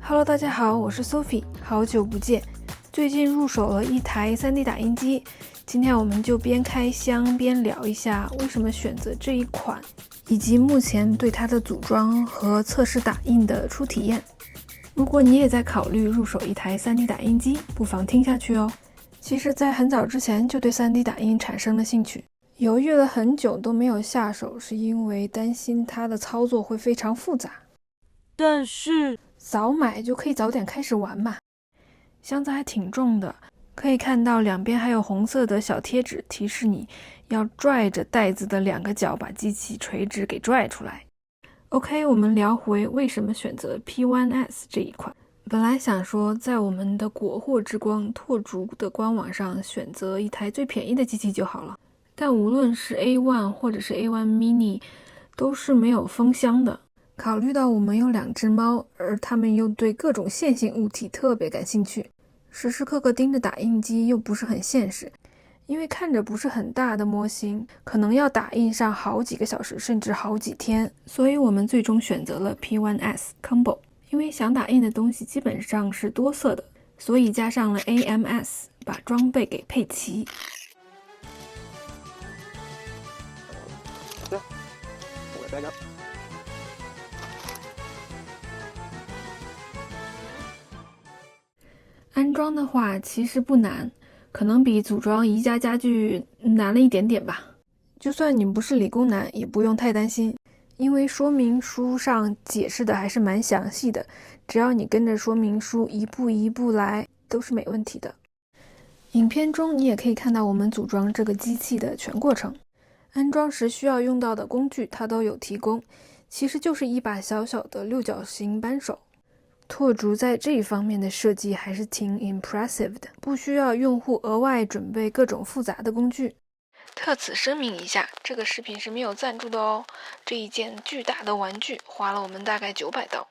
Hello， 大家好，我是 Sophie， 好久不见。最近入手了一台 3D 打印机，今天我们就边开箱边聊一下为什么选择这一款，以及目前对它的组装和测试打印的初体验。如果你也在考虑入手一台 3D 打印机，不妨听下去哦。其实在很早之前就对 3D 打印产生了兴趣，犹豫了很久都没有下手，是因为担心它的操作会非常复杂。但是早买就可以早点开始玩嘛。箱子还挺重的，可以看到两边还有红色的小贴纸，提示你要拽着袋子的两个角把机器垂直给拽出来。OK， 我们聊回为什么选择 P1S 这一款。本来想说在我们的国货之光拓竹的官网上选择一台最便宜的机器就好了，但无论是 A1 或者是 A1 mini 都是没有封箱的。考虑到我们有2只猫，而它们又对各种线性物体特别感兴趣，时时刻刻盯着打印机又不是很现实，因为看着不是很大的模型，可能要打印上好几个小时甚至好几天，所以我们最终选择了 P1S Combo。 因为想打印的东西基本上是多色的，所以加上了 AMS 把装备给配齐。安装的话其实不难，可能比组装宜家家具难了一点点吧。就算你不是理工男也不用太担心，因为说明书上解释的还是蛮详细的，只要你跟着说明书一步一步来都是没问题的。影片中你也可以看到我们组装这个机器的全过程，安装时需要用到的工具它都有提供，其实就是一把小小的六角形扳手。拓竹在这一方面的设计还是挺 impressive 的，不需要用户额外准备各种复杂的工具。特此声明一下，这个视频是没有赞助的哦。这一件巨大的玩具花了我们大概900刀。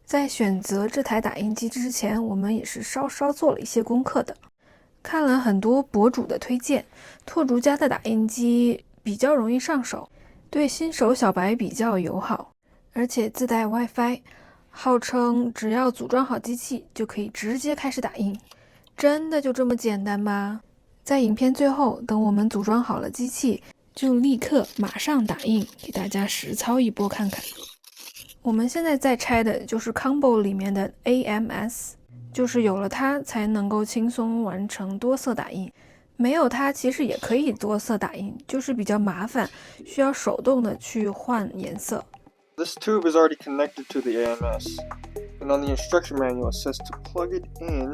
在选择这台打印机之前，我们也是稍稍做了一些功课的，看了很多博主的推荐。拓竹家的打印机比较容易上手，对新手小白比较友好，而且自带 WiFi，号称只要组装好机器就可以直接开始打印。真的就这么简单吗？在影片最后，等我们组装好了机器，就立刻马上打印，给大家实操一波看看。我们现在在拆的就是 Combo 里面的 AMS， 就是有了它才能够轻松完成多色打印，没有它其实也可以多色打印，就是比较麻烦，需要手动的去换颜色。This tube is already connected to the AMS, and on the instruction manual it says to plug it in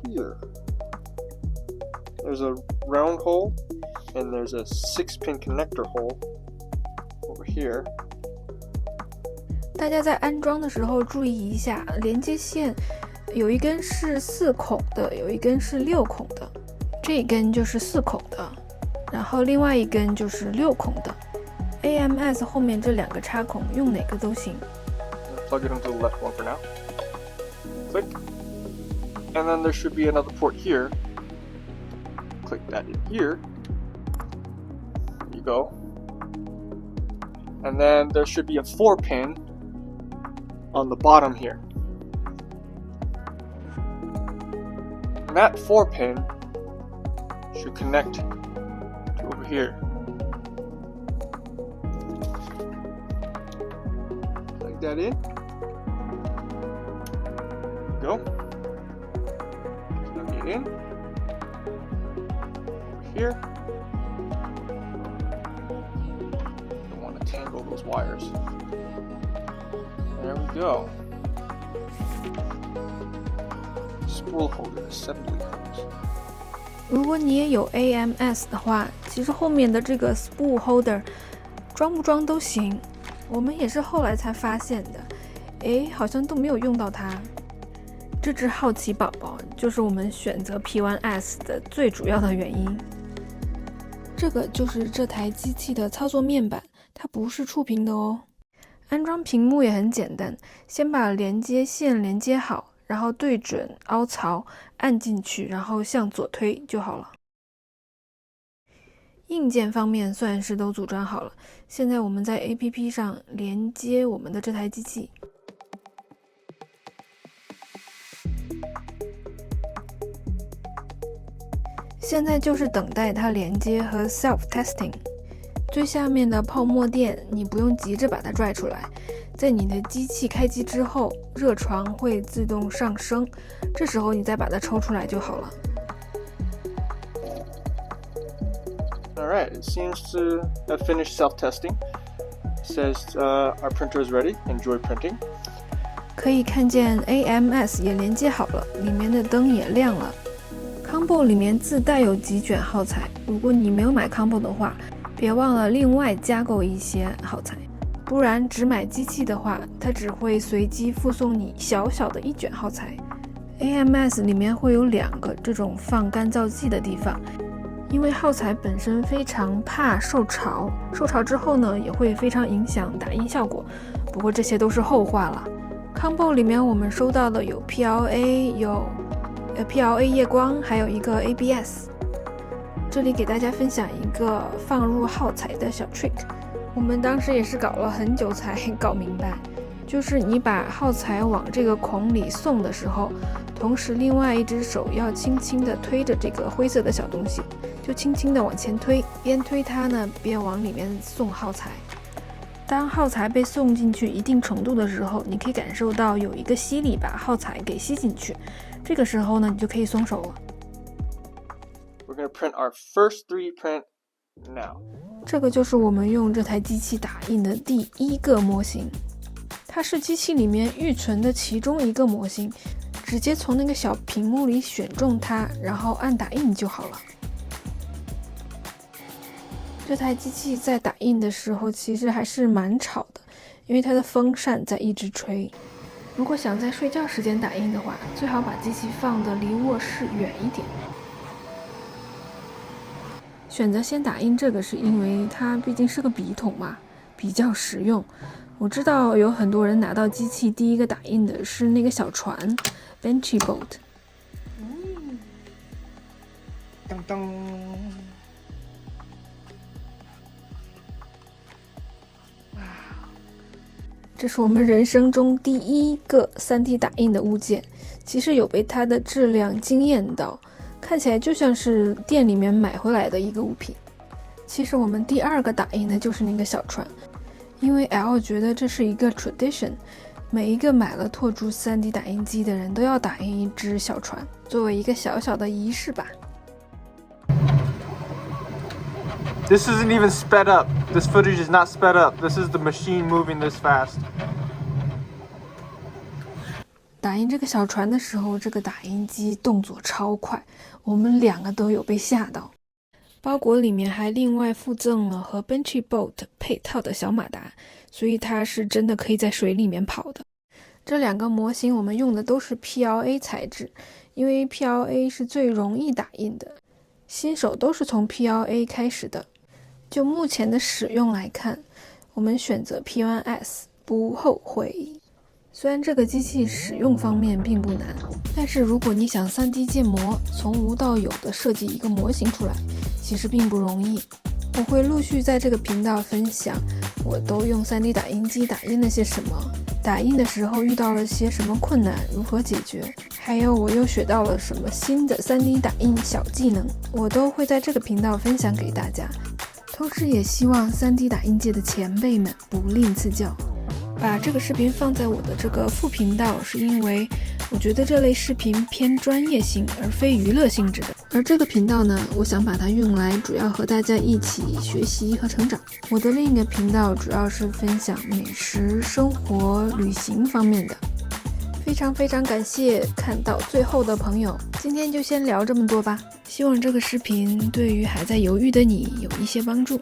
here. There's a round hole, and there's a 6-pin connector hole over here. 大家在安装的时候注意一下，连接线有一根是4孔的，有一根是6孔的，这一根就是4孔的，然后另外一根就是6孔的。AMS 后面这2个插孔用哪个都行。Plug it into the left one for now. Click. And then there should be another port here. Click that in here. There you go. And then there should be a 4-pin on the bottom here. And that 4-pin should connect to over here. Plug that in. Go. Plug it in. Over here. Don't want to tangle those wires. There we go. Spool holder assembly hose. 如果你也有 AMS 的话，其实后面的这个 spool holder 装不装都行。我们也是后来才发现的，好像都没有用到它。这只好奇宝宝就是我们选择 P1S 的最主要的原因。这个就是这台机器的操作面板，它不是触屏的哦。安装屏幕也很简单，先把连接线连接好，然后对准凹槽按进去，然后向左推就好了。硬件方面算是都组装好了，现在我们在 APP 上连接我们的这台机器。现在就是等待它连接和 self-testing。最下面的泡沫垫，你不用急着把它拽出来，在你的机器开机之后，热床会自动上升，这时候你再把它抽出来就好了。Alright, it seems to have finished self-testing. It says our printer is ready. Enjoy printing. 可以看见 AMS 也连接好了，里面的灯也亮了。Combo 里面自带有几卷耗材，如果你没有买 Combo 的话，别忘了另外加购一些耗材，不然只买机器的话，它只会随机附送你小小的一卷耗材。AMS 里面会有2个这种放干燥剂的地方，因为耗材本身非常怕受潮，受潮之后呢，也会非常影响打印效果。不过这些都是后话了。Combo 里面我们收到的有 PLA， 有PLA 夜光，还有一个 ABS。这里给大家分享一个放入耗材的小 trick， 我们当时也是搞了很久才搞明白，就是你把耗材往这个孔里送的时候，同时另外一只手要轻轻地推着这个灰色的小东西，就轻轻地往前推，边推它呢边往里面送耗材。当耗材被送进去一定程度的时候，你可以感受到有一个吸力把耗材给吸进去，这个时候呢你就可以松手了。We're going to print our first 3D print now. 这个就是我们用这台机器打印的第1个模型，它是机器里面预存的其中一个模型，直接从那个小屏幕里选中它，然后按打印就好了。这台机器在打印的时候其实还是蛮吵的，因为它的风扇在一直吹。如果想在睡觉时间打印的话，最好把机器放得离卧室远一点。选择先打印这个是因为它毕竟是个笔筒嘛，比较实用。我知道有很多人拿到机器第一个打印的是那个小船 Benchy Boat。当当。这是我们人生中第1个 3D 打印的物件，其实有被它的质量惊艳到，看起来就像是店里面买回来的一个物品。其实我们第2个打印的就是那个小船，因为 L 觉得这是一个 tradition， 每一个买了拓珠 3D 打印机的人都要打印一只小船，作为一个小小的仪式吧。This isn't even sped up. This footage is not sped up. This is the machine moving this fast. 打印这个小船的时候，这个打印机动作超快，我们2个都有被吓到。包裹里面还另外附赠了和 Benchy Boat 配套的小马达，所以它是真的可以在水里面跑的。这2个模型我们用的都是 PLA 材质，因为 PLA 是最容易打印的，新手都是从 PLA 开始的。就目前的使用来看，我们选择 P1S 不后悔。虽然这个机器使用方面并不难，但是如果你想 3D 建模，从无到有的设计一个模型出来，其实并不容易。我会陆续在这个频道分享我都用 3D 打印机打印了些什么，打印的时候遇到了些什么困难，如何解决，还有我又学到了什么新的 3D 打印小技能，我都会在这个频道分享给大家。同时也希望 3D 打印界的前辈们不吝赐教。把这个视频放在我的这个副频道，是因为我觉得这类视频偏专业性而非娱乐性质的。而这个频道呢，我想把它用来主要和大家一起学习和成长。我的另一个频道主要是分享美食、生活、旅行方面的。非常非常感谢看到最后的朋友，今天就先聊这么多吧。希望这个视频对于还在犹豫的你有一些帮助。